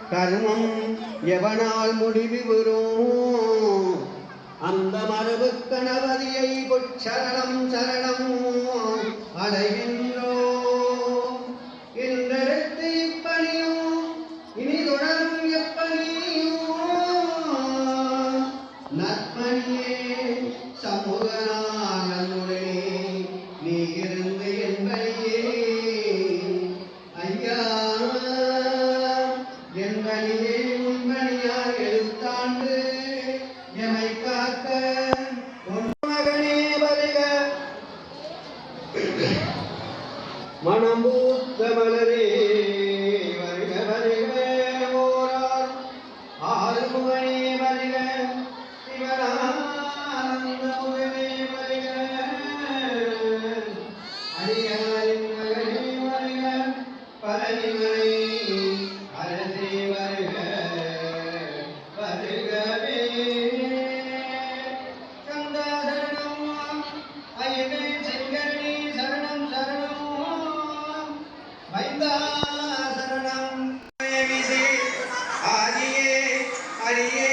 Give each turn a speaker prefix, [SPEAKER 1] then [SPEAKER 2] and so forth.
[SPEAKER 1] கர்மம் எவனால் முடிவு வரும் அந்த மரபு கணபதியை பொச்சரணம் சரணம் அடைகின்றோம் என்றெடுத்து இப்பணியும் இனி தொடரும் எப்பணியும் நற்பணியே சமூகனானுடே நீ இருந்து என்பனியே ஐயா என்பனியே முன்பணியார் எழுத்தாண்டு எமை காக்க மகனே வருக மனம்பூத்த மலரே வருக வருக ஓரார் ஆறுமுகனே வருக சிவரானந்த முகனே வருக அடியாரின் மகனே வருக பரணிமலை அரசே வருக வருகவே கந்தா சரணம் ஐயனே செங்கரணி சரணம் சரணம் மைந்தா சரணம் ஆதியே அடியே